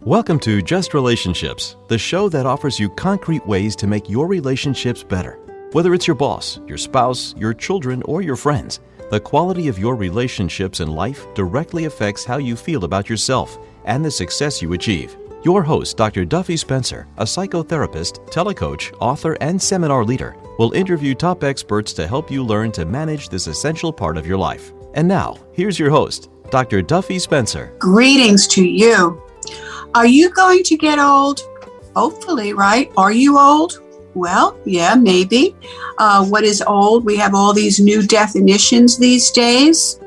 Welcome to Just Relationships, the show that offers you concrete ways to make your relationships better. Whether it's your boss, your spouse, your children, or your friends, the quality of your relationships in life directly affects how you feel about yourself and the success you achieve. Your host, Dr. Duffy Spencer, a psychotherapist, telecoach, author, and seminar leader, will interview top experts to help you learn to manage this essential part of your life. And now, here's your host, Dr. Duffy Spencer. Greetings to you. Are you going to get old? Hopefully, right? Are you old? Well, yeah, maybe. What is old? We have all these new definitions these days.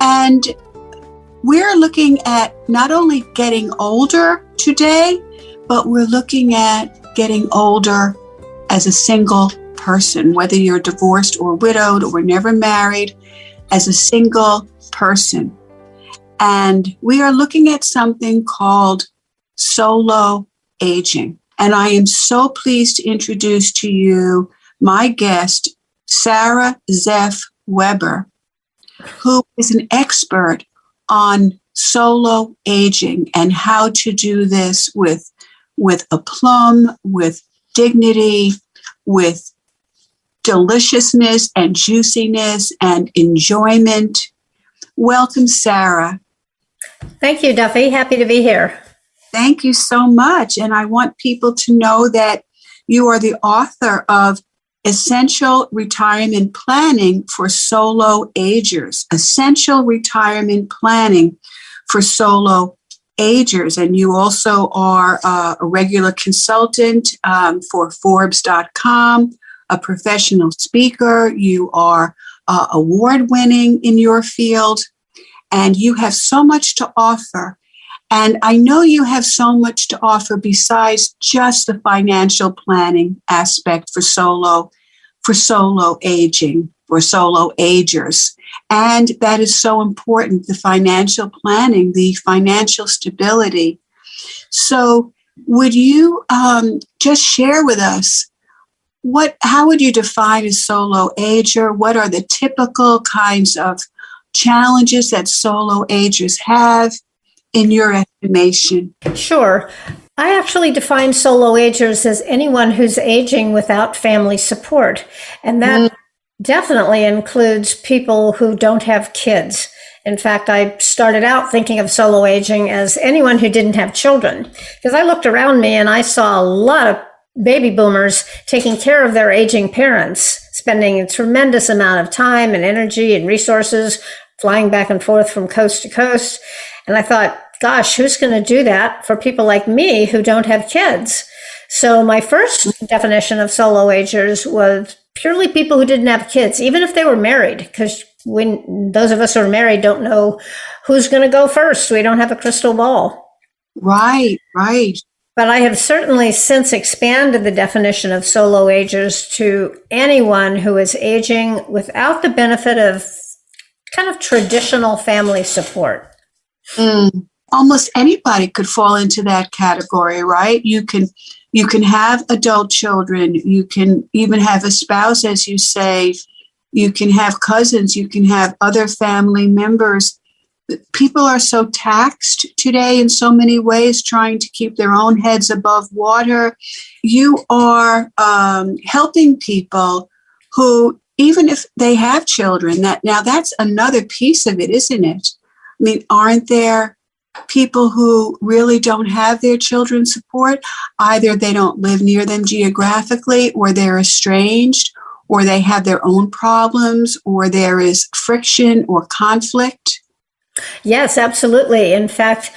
And we're looking at not only getting older today, but we're looking at getting older as a single person, whether you're divorced or widowed or never married, as a single person. And we are looking at something called solo aging. And I am so pleased to introduce to you my guest, Sara Zeff Gerber, who is an expert on solo aging and how to do this with aplomb, with dignity, with deliciousness and juiciness and enjoyment. Welcome, Sara. Thank you, Duffy. Happy to be here. Thank you so much. And I want people to know that you are the author of Essential Retirement Planning for Solo Agers. Essential Retirement Planning for Solo Agers. And you also are a regular consultant for Forbes.com, a professional speaker. You are award-winning in your field, and you have so much to offer. And I know you have so much to offer besides just the financial planning aspect for solo aging, for solo agers. And that is so important, the financial planning, the financial stability. So would you just share with us how would you define a solo ager? What are the typical kinds of challenges that solo agers have in your estimation? Sure. I actually define solo agers as anyone who's aging without family support. And that definitely includes people who don't have kids. In fact, I started out thinking of solo aging as anyone who didn't have children, because I looked around me and I saw a lot of baby boomers taking care of their aging parents, spending a tremendous amount of time and energy and resources flying back and forth from coast to coast. And I thought, gosh, who's going to do that for people like me who don't have kids? So my first definition of solo agers was purely people who didn't have kids, even if they were married, because when those of us who are married don't know who's going to go first. We don't have a crystal ball. Right. But I have certainly since expanded the definition of solo agers to anyone who is aging without the benefit of kind of traditional family support. Almost anybody could fall into that category, right? You can have adult children. You can even have a spouse, as you say. You can have cousins. You can have other family members. People are so taxed today in so many ways, trying to keep their own heads above water. You are helping people who, even if they have children, that's another piece of it, isn't it? I mean, aren't there people who really don't have their children's support? Either they don't live near them geographically, or they're estranged, or they have their own problems, or there is friction or conflict. Yes, absolutely. In fact,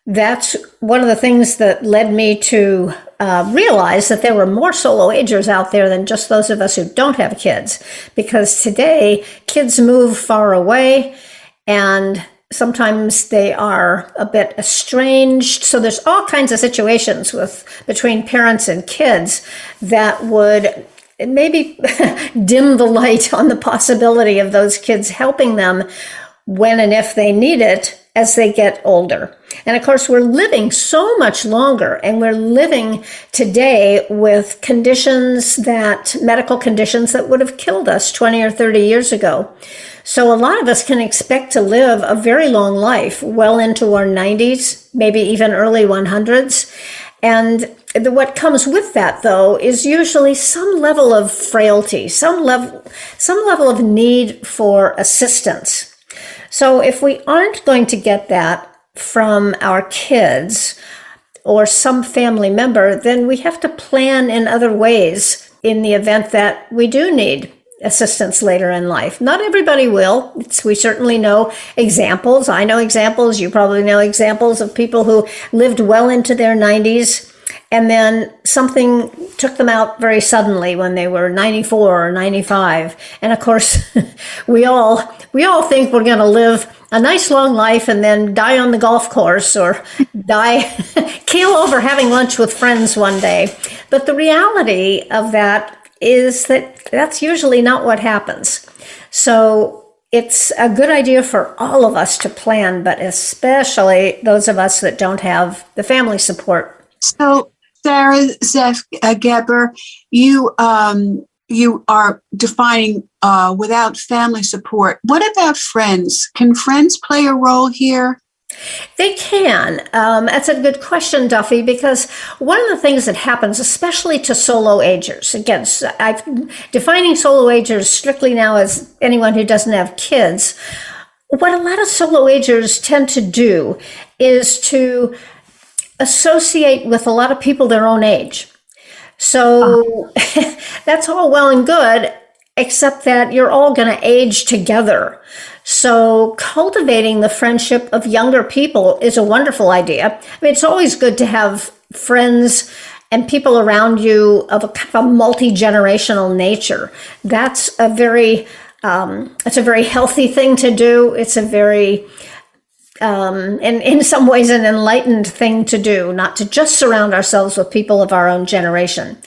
that's one of the things that led me to realize that there were more solo agers out there than just those of us who don't have kids. Because today, kids move far away, and sometimes they are a bit estranged. So there's all kinds of situations between parents and kids that would maybe dim the light on the possibility of those kids helping them when and if they need it as they get older. And of course, we're living so much longer, and we're living today with medical conditions that would have killed us 20 or 30 years ago. So a lot of us can expect to live a very long life, well into our 90s, maybe even early 100s. And what comes with that, though, is usually some level of frailty, some level of need for assistance. So if we aren't going to get that from our kids or some family member, then we have to plan in other ways in the event that we do need assistance later in life. Not everybody will. We certainly know examples. I know examples. You probably know examples of people who lived well into their 90s and then something took them out very suddenly when they were 94 or 95. And of course, we all think we're going to live a nice long life and then die on the golf course or keel over having lunch with friends one day. But the reality of that is that that's usually not what happens. So it's a good idea for all of us to plan, but especially those of us that don't have the family support. So, Sara Zeff Gerber, you are defining without family support. What about friends? Can friends play a role here? They can. That's a good question, Duffy, because one of the things that happens, especially to solo agers, again, I'm defining solo agers strictly now as anyone who doesn't have kids. What a lot of solo agers tend to do is to associate with a lot of people their own age. So that's all well and good, except that you're all going to age together. So cultivating the friendship of younger people is a wonderful idea. I mean, it's always good to have friends and people around you of a kind of a multi-generational nature. That's a very healthy thing to do. It's a very and in some ways an enlightened thing to do, not to just surround ourselves with people of our own generation.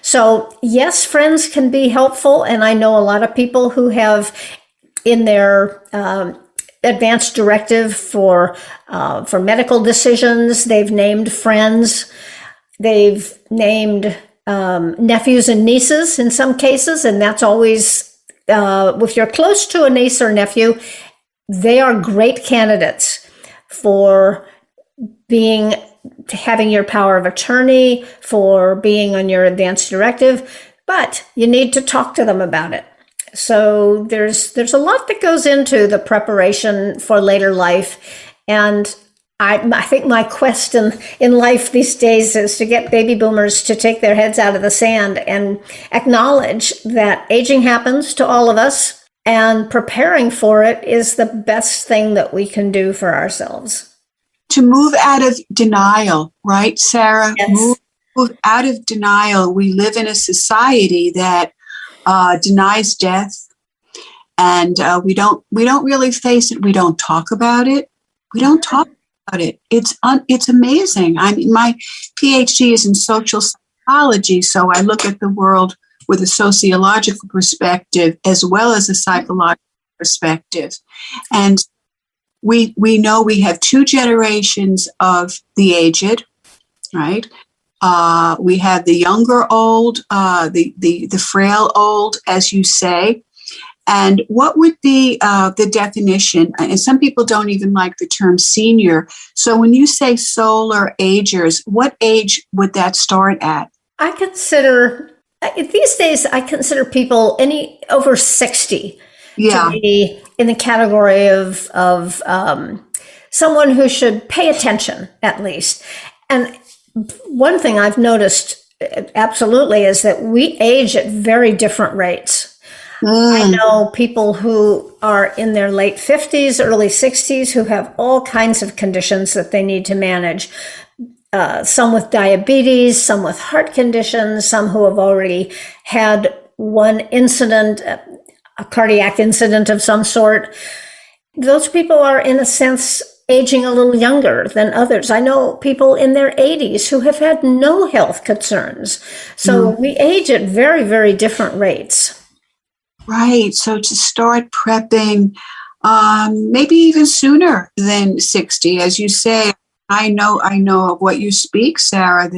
So yes, friends can be helpful. And I know a lot of people who have in their advance directive for medical decisions, they've named friends, they've named nephews and nieces in some cases. And that's always, if you're close to a niece or nephew, they are great candidates for having your power of attorney, for being on your advance directive, but you need to talk to them about it. So there's a lot that goes into the preparation for later life. And I think my quest in life these days is to get baby boomers to take their heads out of the sand and acknowledge that aging happens to all of us. And preparing for it is the best thing that we can do for ourselves. To move out of denial, right, Sara? Yes. Move out of denial. We live in a society that denies death, and we don't really face it. We don't talk about it. We don't talk about it. It's amazing. I mean, my PhD is in social psychology, so I look at the world with a sociological perspective as well as a psychological perspective. And we know we have two generations of the aged, right? We have the younger old, the frail old, as you say. And what would be the definition? And some people don't even like the term senior. So when you say Solo Agers, what age would that start at? These days, I consider people over 60 to be in the category of someone who should pay attention, at least. And one thing I've noticed absolutely is that we age at very different rates. I know people who are in their late 50s, early 60s, who have all kinds of conditions that they need to manage. Some with diabetes, some with heart conditions, some who have already had one incident, a cardiac incident of some sort. Those people are, in a sense, aging a little younger than others. I know people in their 80s who have had no health concerns. So we age at very, very different rates. Right. So to start prepping, maybe even sooner than 60, as you say. I know of what you speak, Sara.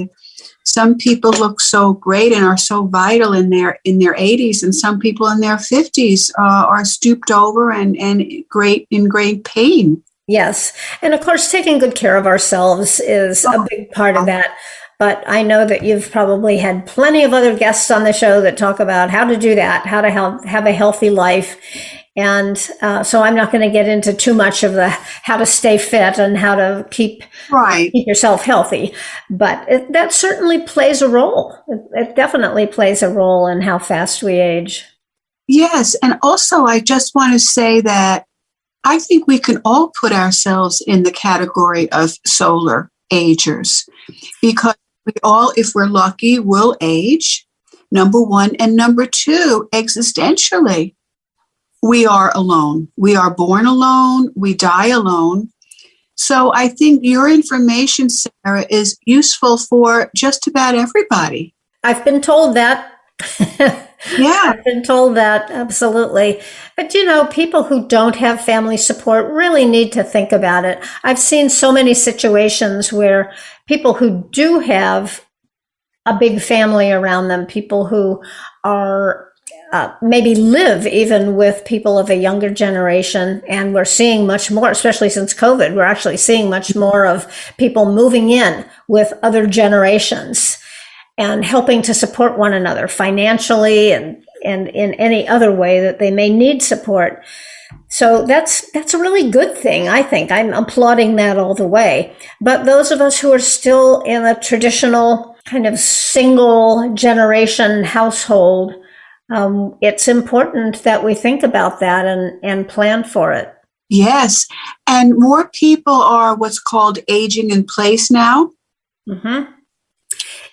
some people look so great and are so vital in their 80s, and some people in their 50s are stooped over and in great pain. Yes. And of course, taking good care of ourselves is a big part of that. But I know that you've probably had plenty of other guests on the show that talk about how to do that, how to have a healthy life. And so I'm not going to get into too much of the how to stay fit and how to keep yourself healthy. But that certainly plays a role. It definitely plays a role in how fast we age. Yes. And also, I just want to say that I think we can all put ourselves in the category of solar agers, because we all, if we're lucky, will age, number one. And number two, existentially, we are alone. We are born alone. We die alone. So I think your information, Sara, is useful for just about everybody. I've been told that. Yeah. I've been told that, absolutely. But, people who don't have family support really need to think about it. I've seen so many situations where people who do have a big family around them, people who are maybe live even with people of a younger generation, and we're seeing much more, especially since COVID, we're actually seeing much more of people moving in with other generations and helping to support one another financially and in any other way that they may need support. So that's a really good thing, I think. I'm applauding that all the way. But those of us who are still in a traditional kind of single generation household, it's important that we think about that and plan for it. Yes. And more people are what's called aging in place now. Mm-hmm.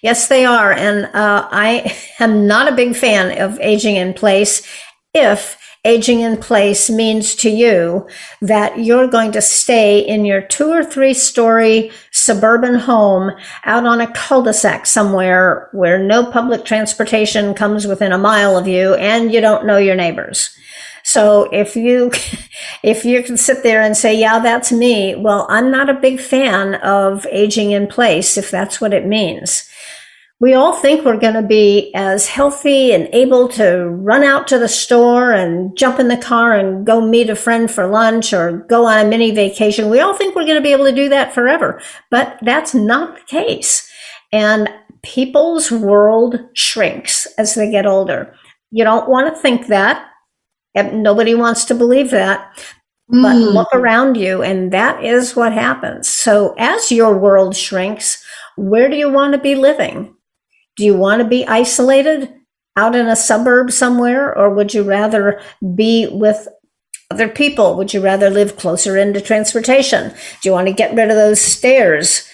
Yes, they are. And I am not a big fan of aging in place if aging in place means to you that you're going to stay in your 2 or 3 story suburban home out on a cul-de-sac somewhere where no public transportation comes within a mile of you and you don't know your neighbors. So if you can sit there and say, yeah, that's me, well, I'm not a big fan of aging in place if that's what it means. We all think we're going to be as healthy and able to run out to the store and jump in the car and go meet a friend for lunch or go on a mini vacation. We all think we're going to be able to do that forever, but that's not the case. And people's world shrinks as they get older. You don't want to think that. Nobody wants to believe that. But look around you, and that is what happens. So as your world shrinks, where do you want to be living? Do you want to be isolated out in a suburb somewhere, or would you rather be with other people? Would you rather live closer into transportation? Do you want to get rid of those stairs?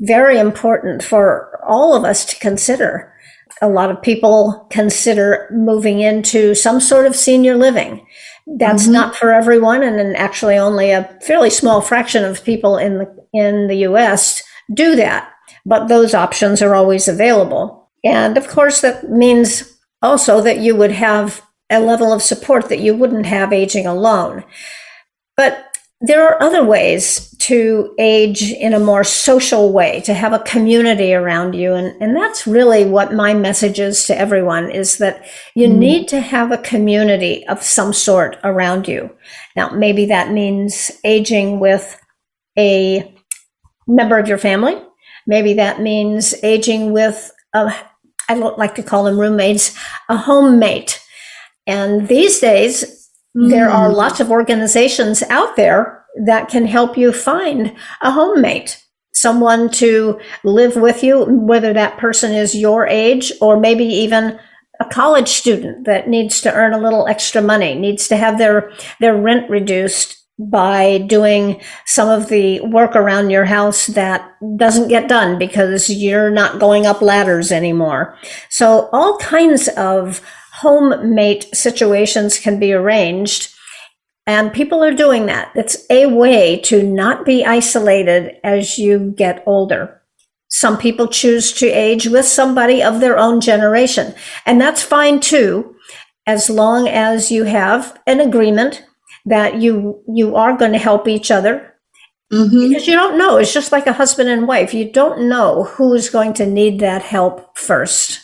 Very important for all of us to consider. A lot of people consider moving into some sort of senior living. That's not for everyone, and actually only a fairly small fraction of people in the U.S. do that. But those options are always available. And of course, that means also that you would have a level of support that you wouldn't have aging alone. But there are other ways to age in a more social way, to have a community around you. And that's really what my message is to everyone, is that you need to have a community of some sort around you. Now, maybe that means aging with a member of your family. Maybe that means aging with, I don't like to call them roommates, a home-mate. And these days, there are lots of organizations out there that can help you find a home-mate, someone to live with you, whether that person is your age or maybe even a college student that needs to earn a little extra money, needs to have their rent reduced by doing some of the work around your house that doesn't get done because you're not going up ladders anymore. So all kinds of home-mate situations can be arranged, and people are doing that. It's a way to not be isolated as you get older. Some people choose to age with somebody of their own generation, and that's fine too, as long as you have an agreement that you are going to help each other Because you don't know. It's just like a husband and wife. You don't know who is going to need that help first.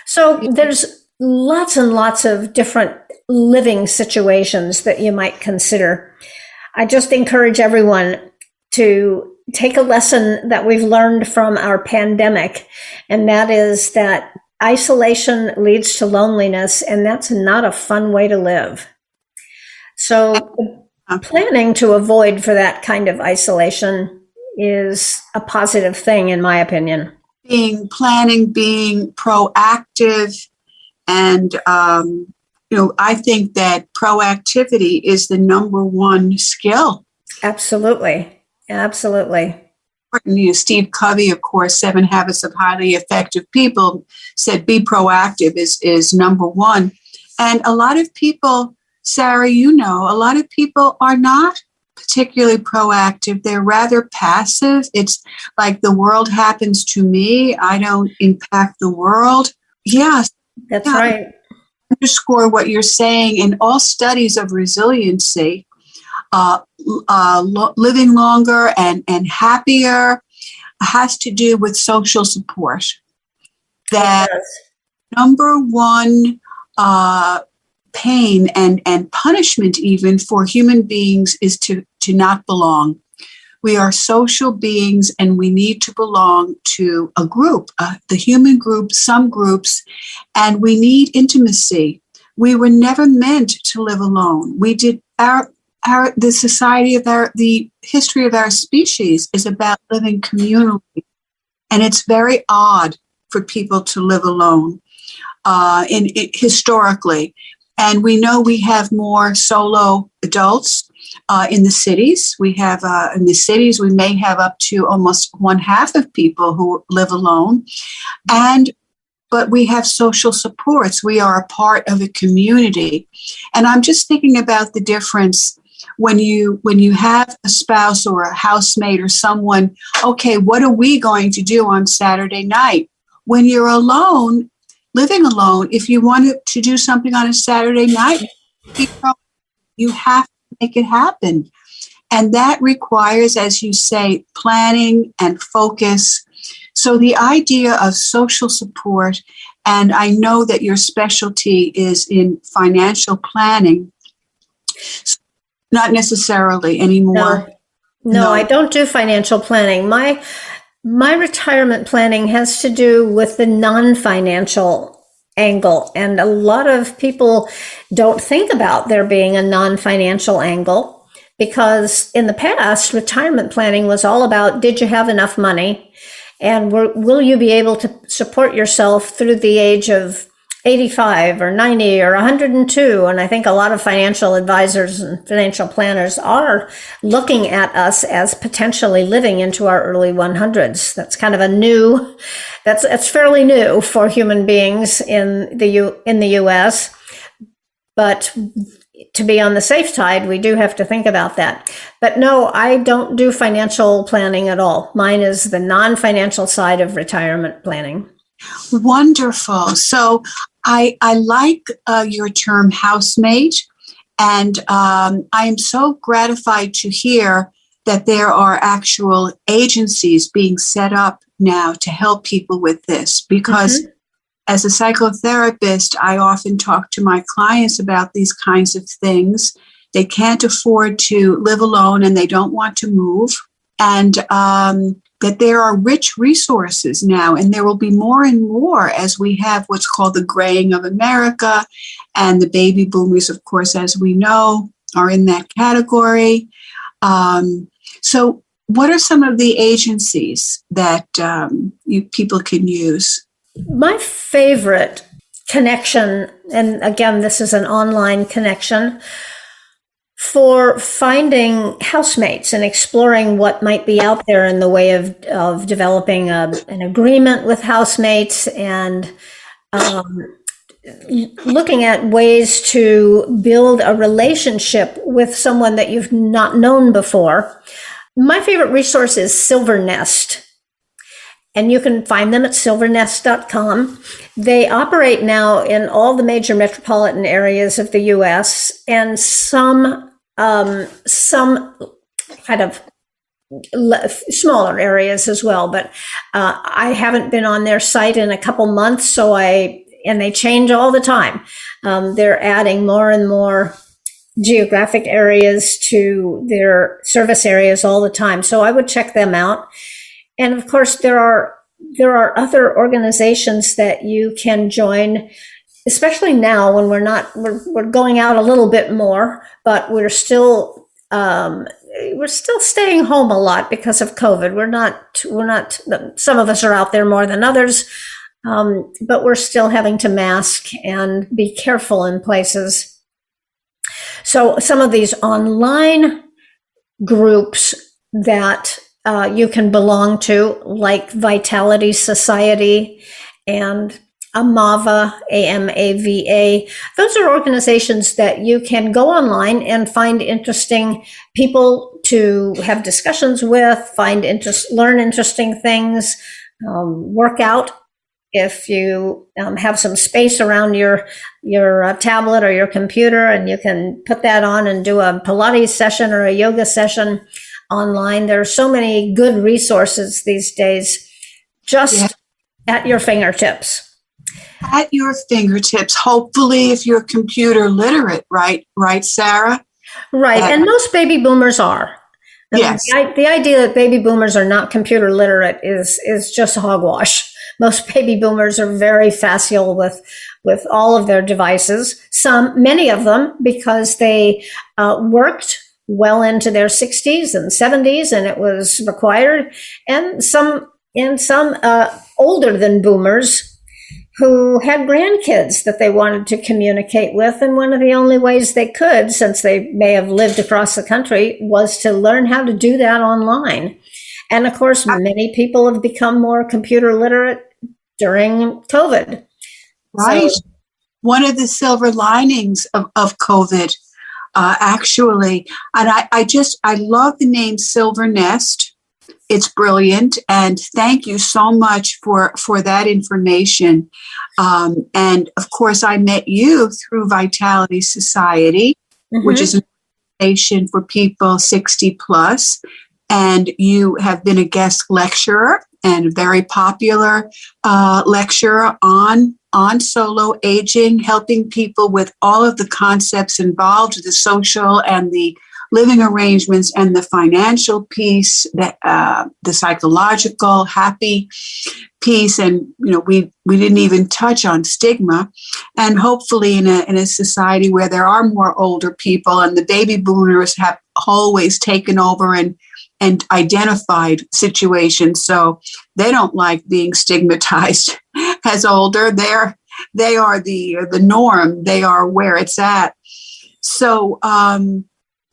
So there's lots and lots of different living situations that you might consider. I just encourage everyone to take a lesson that we've learned from our pandemic, and that is that isolation leads to loneliness, and that's not a fun way to live. So planning to avoid for that kind of isolation is a positive thing, in my opinion. Being proactive, and I think that proactivity is the number one skill. Absolutely. Steve Covey, of course, 7 Habits of Highly Effective People, said be proactive is number one. And a lot of people, Sara, a lot of people are not particularly proactive. They're rather passive. It's like the world happens to me. I don't impact the world. Yes. That's right. Underscore what you're saying. In all studies of resiliency, living longer and happier has to do with social support. That number one pain and punishment even for human beings is to not belong. We are social beings and we need to belong to a group, the human group, some groups, and we need intimacy. We were never meant to live alone. We did the history of our species is about living communally. And it's very odd for people to live alone historically. And we know we have more solo adults in the cities. We have in the cities, we may have up to almost 1/2 of people who live alone. But we have social supports. We are a part of a community. And I'm just thinking about the difference when you have a spouse or a housemate or someone, okay, what are we going to do on Saturday night? When you're alone, living alone, if you want to do something on a Saturday night, you have to make it happen. And that requires, as you say, planning and focus. So the idea of social support, and I know that your specialty is in financial planning, not necessarily anymore. No, I don't do financial planning. My retirement planning has to do with the non-financial angle. And a lot of people don't think about there being a non-financial angle because in the past, retirement planning was all about, did you have enough money? And will you be able to support yourself through the age of 85 or 90 or 102? And I think a lot of financial advisors and financial planners are looking at us as potentially living into our early 100s. That's kind of that's fairly new for human beings in the US. But to be on the safe side, we do have to think about that. But no, I don't do financial planning at all. Mine is the non-financial side of retirement planning. Wonderful. So I like your term housemate, and I am so gratified to hear that there are actual agencies being set up now to help people with this, because as a psychotherapist, I often talk to my clients about these kinds of things. They can't afford to live alone and they don't want to move. And that there are rich resources now, and there will be more and more as we have what's called the graying of America, and the baby boomers, of course, as we know, are in that category. So what are some of the agencies that people can use? My favorite connection, and again, this is an online connection, for finding housemates and exploring what might be out there in the way of developing an agreement with housemates and looking at ways to build a relationship with someone that you've not known before. My favorite resource is Silver Nest. And you can find them at silvernest.com. They operate now in all the major metropolitan areas of the U.S. and some kind of smaller areas as well. But I haven't been on their site in a couple months, and they change all the time. They're adding more and more geographic areas to their service areas all the time. So I would check them out. And of course, there are other organizations that you can join, especially now when we're going out a little bit more, but we're still staying home a lot because of COVID. We're not, some of us are out there more than others, but we're still having to mask and be careful in places. So some of these online groups that you can belong to, like Vitality Society and AMAVA, AMAVA, those are organizations that you can go online and find interesting people to have discussions with, learn interesting things, work out. If you have some space around your tablet or your computer, and you can put that on and do a Pilates session or a yoga session online. There are so many good resources these days, just at your fingertips. At your fingertips, hopefully, if you're computer literate, right, Sarah? Right, and most baby boomers are. Yes. The idea that baby boomers are not computer literate is just hogwash. Most baby boomers are very facile with all of their devices. Many of them, because they worked well into their 60s and 70s, and it was required. And some older than boomers who had grandkids that they wanted to communicate with. And one of the only ways they could, since they may have lived across the country, was to learn how to do that online. And of course, many people have become more computer literate during COVID. Right. So, one of the silver linings of COVID, actually, and I love the name Silver Nest. It's brilliant. And thank you so much for that information. And of course, I met you through Vitality Society, which is an organization for people 60 plus. And you have been a guest lecturer and a very popular lecturer on solo aging, helping people with all of the concepts involved, the social and the living arrangements and the financial piece, the psychological, happy piece. And, we didn't even touch on stigma. And hopefully in a society where there are more older people, and the baby boomers have always taken over and identified situations. So they don't like being stigmatized as older. They are the norm. They are where it's at. So,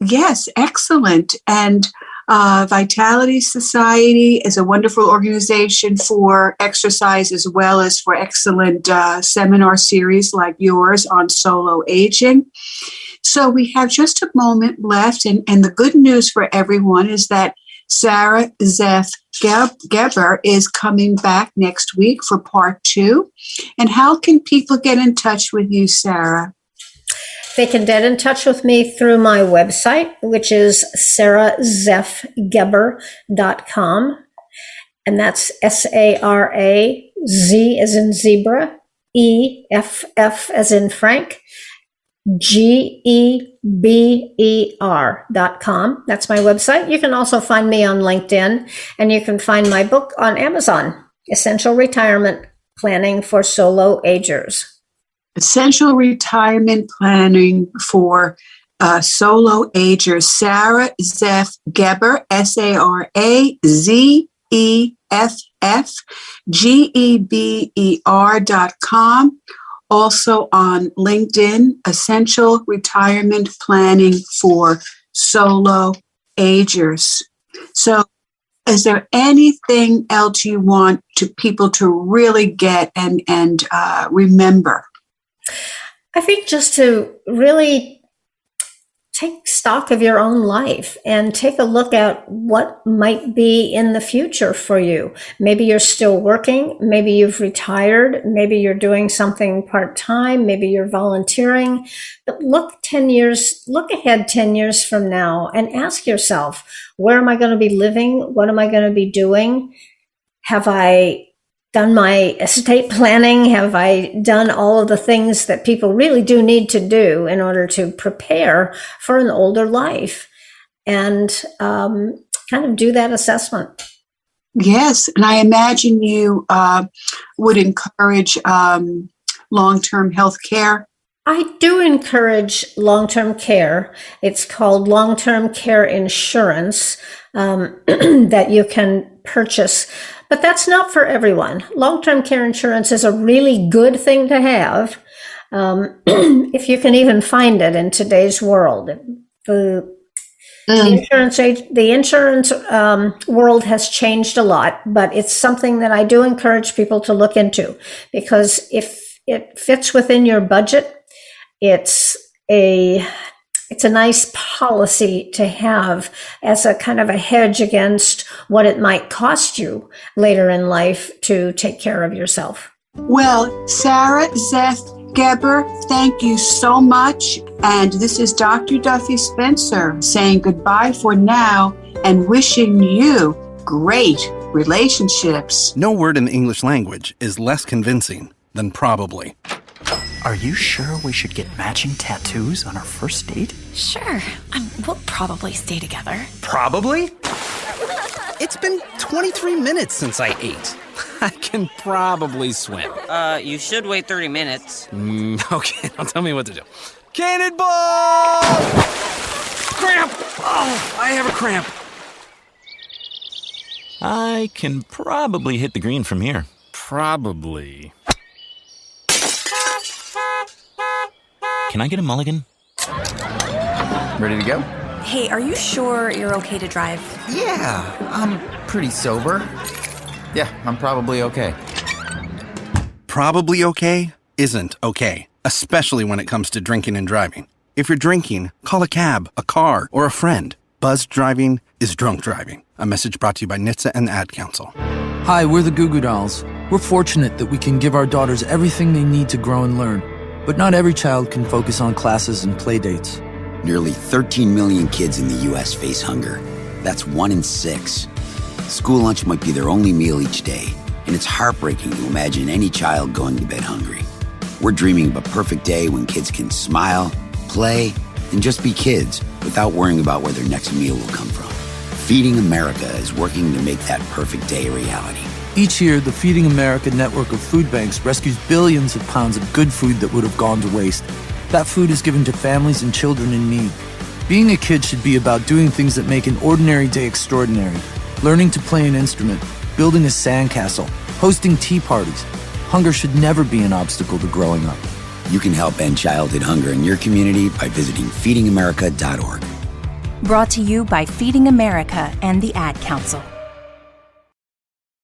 yes, excellent. And Vitality Society is a wonderful organization for exercise as well as for excellent seminar series like yours on solo aging. So we have just a moment left. And the good news for everyone is that Sara Zeff Gerber is coming back next week for part 2. And how can people get in touch with you, Sara? They can get in touch with me through my website, which is sarazeffgerber.com. And that's SARAZ as in zebra, EFF as in Frank, GEBER.com. That's my website. You can also find me on LinkedIn, and you can find my book on Amazon, Essential Retirement Planning for Solo Agers. Essential Retirement Planning for Solo Agers. Sara Zeff Gerber, SARAZEFFGEBER.com. Also on LinkedIn, Essential Retirement Planning for Solo Agers. So is there anything else you want people to really get and remember? I think just to really take stock of your own life and take a look at what might be in the future for you. Maybe you're still working. Maybe you've retired. Maybe you're doing something part-time. Maybe you're volunteering. But look ahead 10 years from now and ask yourself, where am I going to be living? What am I going to be doing? Have I done my estate planning? Have I done all of the things that people really do need to do in order to prepare for an older life? And kind of do that assessment. Yes, and I imagine you would encourage long-term health care. I do encourage long-term care. It's called long-term care insurance that you can purchase. But that's not for everyone. Long-term care insurance is a really good thing to have, if you can even find it in today's world. The insurance world has changed a lot, but it's something that I do encourage people to look into, because if it fits within your budget, it's a nice policy to have as a kind of a hedge against what it might cost you later in life to take care of yourself. Well, Sara Zeff Gerber, thank you so much. And this is Dr. Duffy Spencer saying goodbye for now and wishing you great relationships. No word in the English language is less convincing than probably. Are you sure we should get matching tattoos on our first date? Sure. We'll probably stay together. Probably? It's been 23 minutes since I ate. I can probably swim. You should wait 30 minutes. Okay, now tell me what to do. Cannonball! Cramp! Oh, I have a cramp. I can probably hit the green from here. Probably. Can I get a mulligan? Ready to go? Hey, are you sure you're okay to drive? Yeah, I'm pretty sober. Yeah, I'm probably okay. Probably okay isn't okay, especially when it comes to drinking and driving. If you're drinking, call a cab, a car, or a friend. Buzzed driving is drunk driving. A message brought to you by NHTSA and the Ad Council. Hi, we're the Goo Goo Dolls. We're fortunate that we can give our daughters everything they need to grow and learn. But not every child can focus on classes and play dates. Nearly 13 million kids in the U.S. face hunger. That's 1 in 6. School lunch might be their only meal each day, and it's heartbreaking to imagine any child going to bed hungry. We're dreaming of a perfect day when kids can smile, play, and just be kids without worrying about where their next meal will come from. Feeding America is working to make that perfect day a reality. Each year, the Feeding America network of food banks rescues billions of pounds of good food that would have gone to waste. That food is given to families and children in need. Being a kid should be about doing things that make an ordinary day extraordinary. Learning to play an instrument, building a sandcastle, hosting tea parties. Hunger should never be an obstacle to growing up. You can help end childhood hunger in your community by visiting feedingamerica.org. Brought to you by Feeding America and the Ad Council.